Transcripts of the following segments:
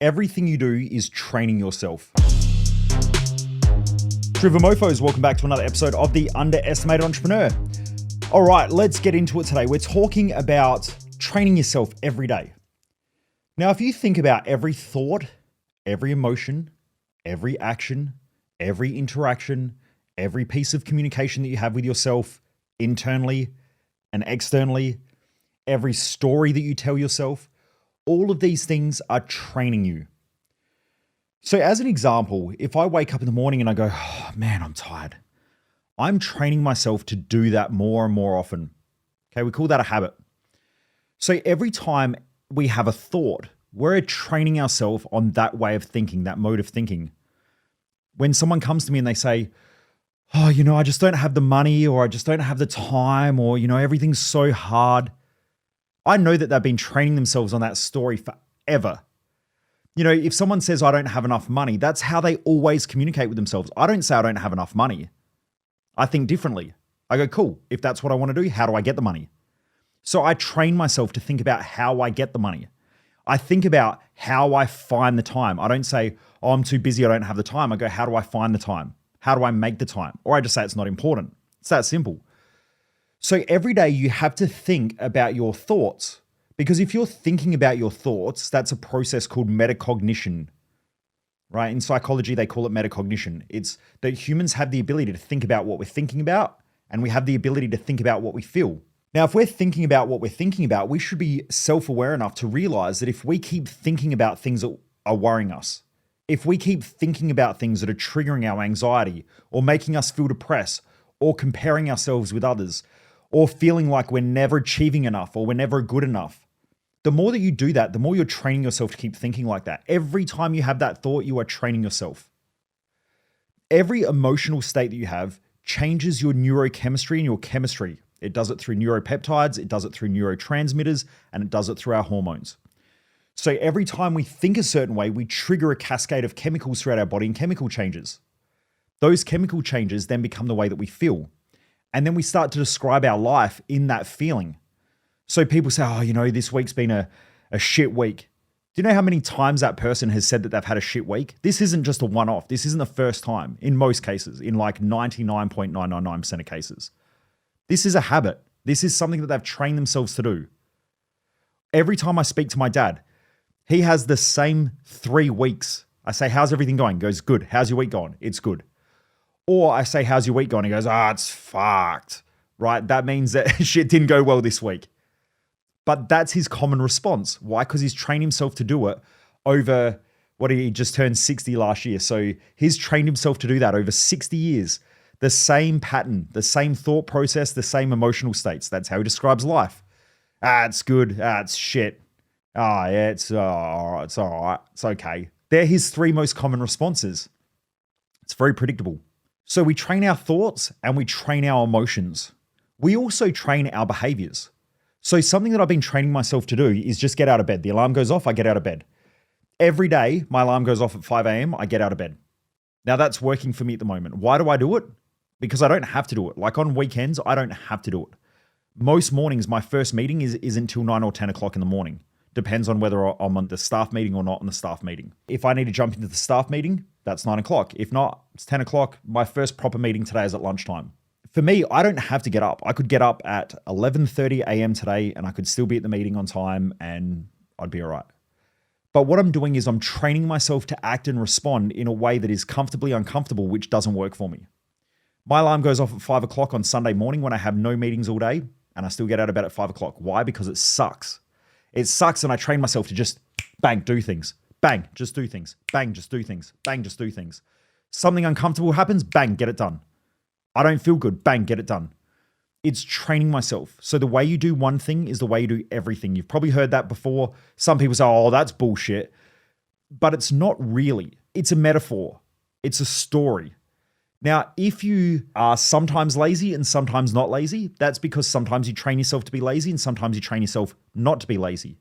Everything you do is training yourself. Triva Mofos, welcome back to another episode of The Underestimated Entrepreneur. All right, let's get into it today. We're talking about training yourself every day. Now, if you think about every thought, every emotion, every action, every interaction, every piece of communication that you have with yourself internally and externally, every story that you tell yourself, all of these things are training you. So as an example, if I wake up in the morning and I go, oh, man, I'm tired, I'm training myself to do that more and more often. Okay, we call that a habit. So every time we have a thought, we're training ourselves on that way of thinking, that mode of thinking. When someone comes to me and they say, oh, I just don't have the money, or I just don't have the time, or, everything's so hard, I know that they've been training themselves on that story forever. If someone says I don't have enough money, that's how they always communicate with themselves. I don't say I don't have enough money. I think differently. I go, cool, if that's what I want to do, how do I get the money? So I train myself to think about how I get the money. I think about how I find the time. I don't say, oh, I'm too busy, I don't have the time. I go, how do I find the time? How do I make the time? Or I just say it's not important. It's that simple. So every day you have to think about your thoughts, because if you're thinking about your thoughts, that's a process called metacognition, right? In psychology, they call it metacognition. It's that humans have the ability to think about what we're thinking about, and we have the ability to think about what we feel. Now, if we're thinking about what we're thinking about, we should be self-aware enough to realize that if we keep thinking about things that are worrying us, if we keep thinking about things that are triggering our anxiety or making us feel depressed or comparing ourselves with others, or feeling like we're never achieving enough or we're never good enough, the more that you do that, the more you're training yourself to keep thinking like that. Every time you have that thought, you are training yourself. Every emotional state that you have changes your neurochemistry and your chemistry. It does it through neuropeptides, it does it through neurotransmitters, and it does it through our hormones. So every time we think a certain way, we trigger a cascade of chemicals throughout our body and chemical changes. Those chemical changes then become the way that we feel. And then we start to describe our life in that feeling. So people say, oh, this week's been a shit week. Do you know how many times that person has said that they've had a shit week? This isn't just a one-off. This isn't the first time in most cases, in like 99.999% of cases. This is a habit. This is something that they've trained themselves to do. Every time I speak to my dad, he has the same 3 weeks. I say, how's everything going? He goes, good. How's your week going? It's good. Or I say, how's your week going? He goes, it's fucked, right? That means that shit didn't go well this week. But that's his common response. Why? Because he's trained himself to do it over, he just turned 60 last year. So he's trained himself to do that over 60 years. The same pattern, the same thought process, the same emotional states. That's how he describes life. It's good. It's shit. Yeah, it's all right. It's okay. They're his 3 most common responses. It's very predictable. So we train our thoughts and we train our emotions. We also train our behaviors. So something that I've been training myself to do is just get out of bed. The alarm goes off, I get out of bed. Every day, my alarm goes off at 5 a.m., I get out of bed. Now that's working for me at the moment. Why do I do it? Because I don't have to do it. Like on weekends, I don't have to do it. Most mornings, my first meeting is until 9 or 10 o'clock in the morning. Depends on whether I'm on the staff meeting or not on the staff meeting. If I need to jump into the staff meeting, that's 9 o'clock. If not, it's 10 o'clock. My first proper meeting today is at lunchtime. For me, I don't have to get up. I could get up at 11:30 a.m. today and I could still be at the meeting on time and I'd be all right. But what I'm doing is I'm training myself to act and respond in a way that is comfortably uncomfortable, which doesn't work for me. My alarm goes off at 5 o'clock on Sunday morning when I have no meetings all day and I still get out of bed at 5 o'clock. Why? Because it sucks. It sucks and I train myself to just bang, do things. Bang, just do things. Bang, just do things. Bang, just do things. Something uncomfortable happens, bang, get it done. I don't feel good, bang, get it done. It's training myself. So the way you do one thing is the way you do everything. You've probably heard that before. Some people say, oh, that's bullshit. But it's not really. It's a metaphor. It's a story. Now, if you are sometimes lazy and sometimes not lazy, that's because sometimes you train yourself to be lazy and sometimes you train yourself not to be lazy.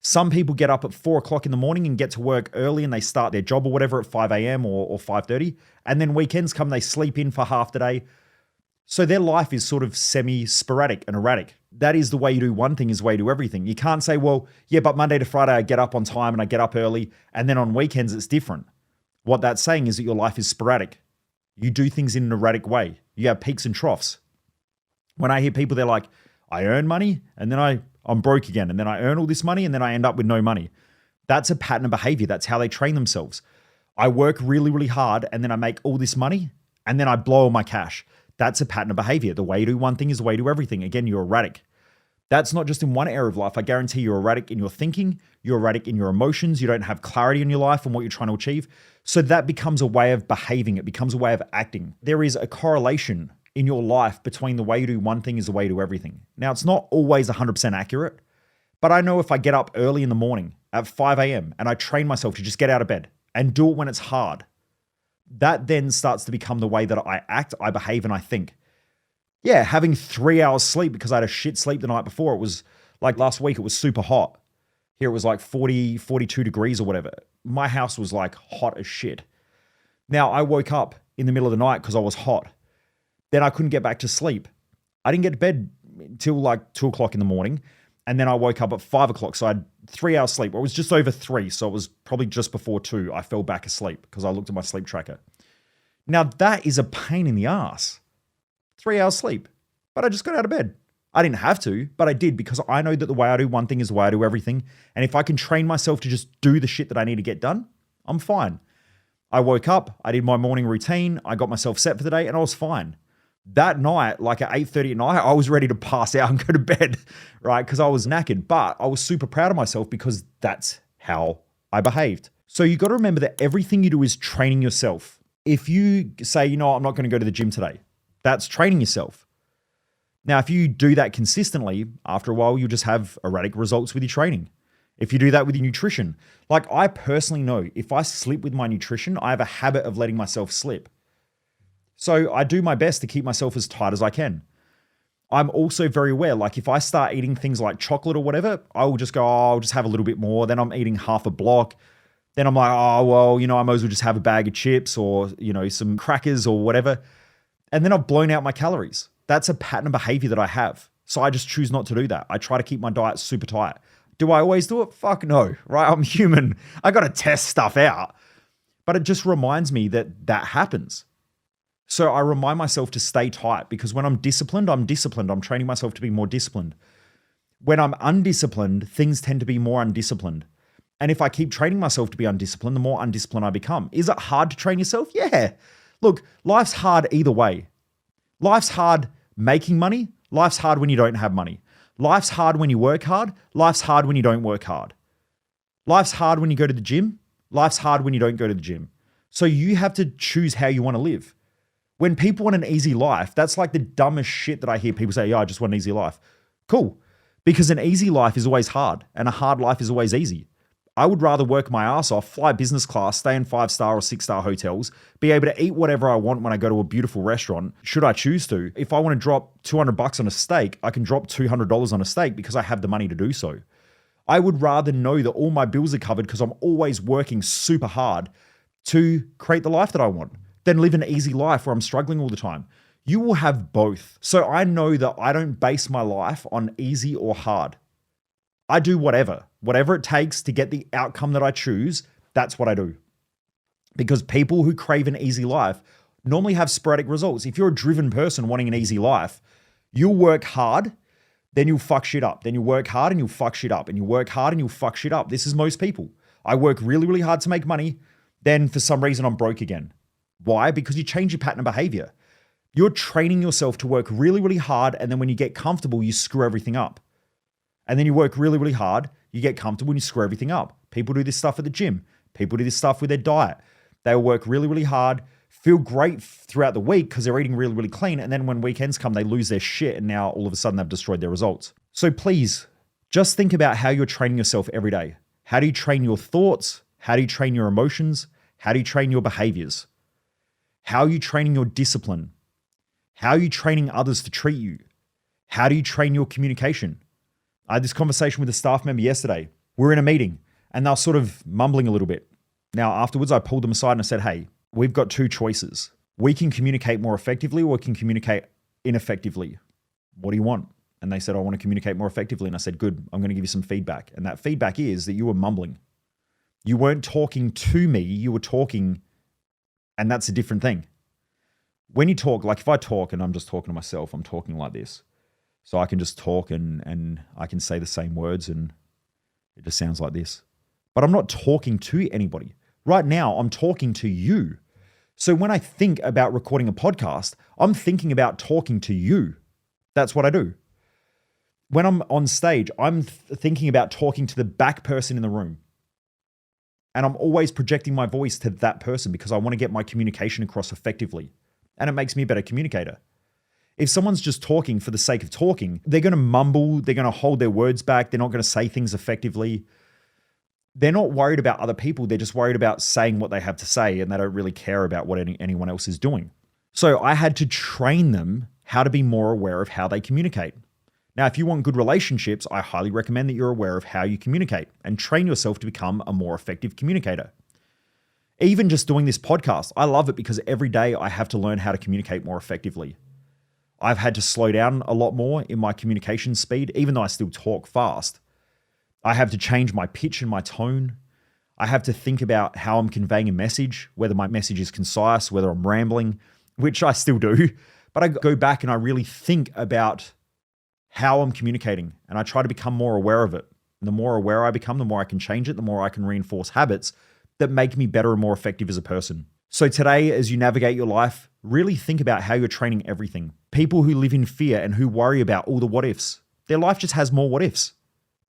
Some people get up at 4 o'clock in the morning and get to work early and they start their job or whatever at 5 a.m. or 5:30. And then weekends come, they sleep in for half the day. So their life is sort of semi-sporadic and erratic. that is the way you do one thing is the way you do everything. You can't say, well, yeah, but Monday to Friday I get up on time and I get up early, and then on weekends it's different. What that's saying is that your life is sporadic. You do things in an erratic way. You have peaks and troughs. When I hear people, they're like, I earn money and then I'm broke again, and then I earn all this money and then I end up with no money. That's a pattern of behavior. That's how they train themselves. I work really, really hard and then I make all this money and then I blow all my cash. That's a pattern of behavior. The way you do one thing is the way you do everything. Again, you're erratic. That's not just in one area of life. I guarantee you're erratic in your thinking. You're erratic in your emotions. You don't have clarity in your life and what you're trying to achieve. So that becomes a way of behaving. It becomes a way of acting. There is a correlation in your life between the way you do one thing is the way you do everything. Now, it's not always 100% accurate, but I know if I get up early in the morning at 5 a.m. and I train myself to just get out of bed and do it when it's hard, that then starts to become the way that I act, I behave, and I think. Yeah, having 3 hours sleep because I had a shit sleep the night before. It was like last week, it was super hot. Here it was like 40, 42 degrees or whatever. My house was like hot as shit. Now I woke up in the middle of the night because I was hot. Then I couldn't get back to sleep. I didn't get to bed until like 2 o'clock in the morning. And then I woke up at 5 o'clock. So I had 3 hours sleep. Or it was just over 3. So it was probably just before 2. I fell back asleep because I looked at my sleep tracker. Now that is a pain in the ass. 3 hours sleep. But I just got out of bed. I didn't have to, but I did because I know that the way I do one thing is the way I do everything. And if I can train myself to just do the shit that I need to get done, I'm fine. I woke up, I did my morning routine, I got myself set for the day, and I was fine. That night, like at 8:30 at night, I was ready to pass out and go to bed, right? Because I was knackered, but I was super proud of myself because that's how I behaved. So you got to remember that everything you do is training yourself. If you say, you know what, I'm not going to go to the gym today, that's training yourself. Now, if you do that consistently, after a while, you'll just have erratic results with your training. If you do that with your nutrition, like I personally know if I slip with my nutrition, I have a habit of letting myself slip. So I do my best to keep myself as tight as I can. I'm also very aware, like if I start eating things like chocolate or whatever, I will just go, oh, I'll just have a little bit more. Then I'm eating half a block. Then I'm like, oh, well, I might as well just have a bag of chips or, some crackers or whatever. And then I've blown out my calories. That's a pattern of behavior that I have. So I just choose not to do that. I try to keep my diet super tight. Do I always do it? Fuck no, right? I'm human. I got to test stuff out. But it just reminds me that that happens. So I remind myself to stay tight because when I'm disciplined, I'm disciplined. I'm training myself to be more disciplined. When I'm undisciplined, things tend to be more undisciplined. And if I keep training myself to be undisciplined, the more undisciplined I become. Is it hard to train yourself? Yeah. Look, life's hard either way. Life's hard making money. Life's hard when you don't have money. Life's hard when you work hard. Life's hard when you don't work hard. Life's hard when you go to the gym. Life's hard when you don't go to the gym. So you have to choose how you want to live. When people want an easy life, that's like the dumbest shit that I hear people say, yeah, I just want an easy life. Cool. Because an easy life is always hard and a hard life is always easy. I would rather work my ass off, fly business class, stay in 5-star or 6-star hotels, be able to eat whatever I want when I go to a beautiful restaurant, should I choose to. If I want to drop $200 on a steak, I can drop $200 on a steak because I have the money to do so. I would rather know that all my bills are covered because I'm always working super hard to create the life that I want than live an easy life where I'm struggling all the time. You will have both. So I know that I don't base my life on easy or hard. I do whatever it takes to get the outcome that I choose. That's what I do. Because people who crave an easy life normally have sporadic results. If you're a driven person wanting an easy life, you'll work hard, then you'll fuck shit up. Then you'll work hard and you'll fuck shit up. And you work hard and you'll fuck shit up. This is most people. I work really, really hard to make money. Then for some reason I'm broke again. Why? Because you change your pattern of behavior. You're training yourself to work really, really hard. And then when you get comfortable, you screw everything up. And then you work really, really hard. You get comfortable and you screw everything up. People do this stuff at the gym. People do this stuff with their diet. They'll work really, really hard, feel great throughout the week because they're eating really, really clean. And then when weekends come, they lose their shit. And now all of a sudden they've destroyed their results. So please just think about how you're training yourself every day. How do you train your thoughts? How do you train your emotions? How do you train your behaviors? How are you training your discipline? How are you training others to treat you? How do you train your communication? I had this conversation with a staff member yesterday. We're in a meeting and they're sort of mumbling a little bit. Now, afterwards, I pulled them aside and I said, hey, we've got two choices. We can communicate more effectively or we can communicate ineffectively. What do you want? And they said, I want to communicate more effectively. And I said, good, I'm going to give you some feedback. And that feedback is that you were mumbling. You weren't talking to me, you were talking, and that's a different thing. When you talk, like if I talk and I'm just talking to myself, I'm talking like this. So I can just talk and I can say the same words and it just sounds like this. But I'm not talking to anybody. Right now, I'm talking to you. So when I think about recording a podcast, I'm thinking about talking to you. That's what I do. When I'm on stage, I'm thinking about talking to the back person in the room. And I'm always projecting my voice to that person because I want to get my communication across effectively. And it makes me a better communicator. If someone's just talking for the sake of talking, they're going to mumble, they're going to hold their words back, they're not going to say things effectively. They're not worried about other people, they're just worried about saying what they have to say and they don't really care about what anyone else is doing. So I had to train them how to be more aware of how they communicate. Now, if you want good relationships, I highly recommend that you're aware of how you communicate and train yourself to become a more effective communicator. Even just doing this podcast, I love it because every day I have to learn how to communicate more effectively. I've had to slow down a lot more in my communication speed, even though I still talk fast. I have to change my pitch and my tone. I have to think about how I'm conveying a message, whether my message is concise, whether I'm rambling, which I still do. But I go back and I really think about how I'm communicating and I try to become more aware of it. And the more aware I become, the more I can change it, the more I can reinforce habits that make me better and more effective as a person. So today, as you navigate your life, really think about how you're training everything. People who live in fear and who worry about all the what ifs, their life just has more what ifs.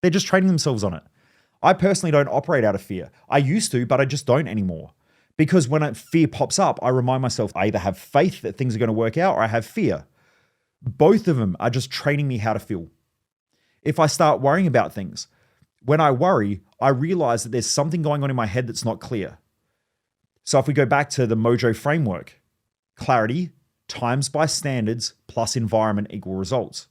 They're just training themselves on it. I personally don't operate out of fear. I used to, but I just don't anymore. Because when fear pops up, I remind myself I either have faith that things are going to work out or I have fear. Both of them are just training me how to feel. If I start worrying about things, when I worry, I realize that there's something going on in my head that's not clear. So if we go back to the Mojo framework, clarity times by standards plus environment equal results.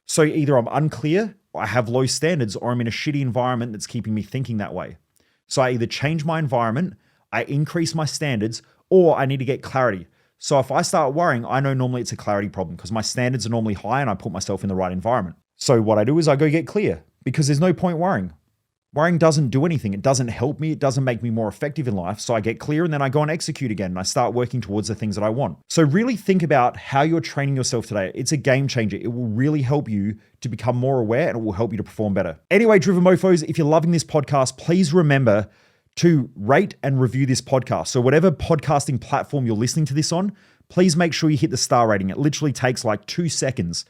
So either I'm unclear, I have low standards, or I'm in a shitty environment that's keeping me thinking that way. So I either change my environment, I increase my standards, or I need to get clarity. So if I start worrying, I know normally it's a clarity problem because my standards are normally high and I put myself in the right environment. So what I do is I go get clear because there's no point worrying. Worrying doesn't do anything. It doesn't help me. It doesn't make me more effective in life. So I get clear and then I go and execute again and I start working towards the things that I want. So really think about how you're training yourself today. It's a game changer. It will really help you to become more aware and it will help you to perform better. Anyway, Driven Mofos, if you're loving this podcast, please remember to rate and review this podcast. So whatever podcasting platform you're listening to this on, please make sure you hit the star rating. It literally takes like 2 seconds.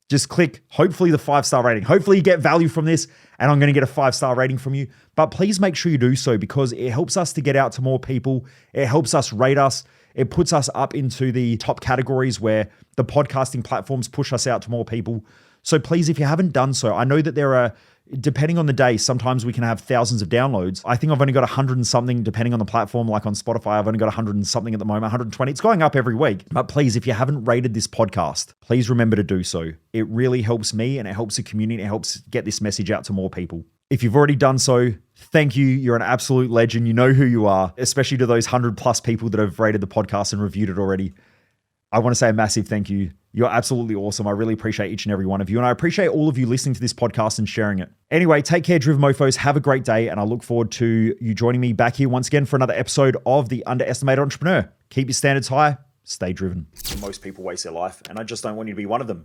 Just click, hopefully the 5-star rating. Hopefully you get value from this and I'm going to get a 5-star rating from you. But please make sure you do so because it helps us to get out to more people. It helps us rate us. It puts us up into the top categories where the podcasting platforms push us out to more people. So please, if you haven't done so, I know that there are, depending on the day, sometimes we can have thousands of downloads. I think I've only got 100 and something, depending on the platform, like on Spotify, I've only got 100 and something at the moment, 120. It's going up every week. But please, if you haven't rated this podcast, please remember to do so. It really helps me and it helps the community. It helps get this message out to more people. If you've already done so, thank you. You're an absolute legend. You know who you are, especially to those 100+ people that have rated the podcast and reviewed it already. I want to say a massive thank you. You're absolutely awesome. I really appreciate each and every one of you. And I appreciate all of you listening to this podcast and sharing it. Anyway, take care, Driven Mofos. Have a great day. And I look forward to you joining me back here once again for another episode of The Underestimated Entrepreneur. Keep your standards high. Stay driven. Most people waste their life. And I just don't want you to be one of them.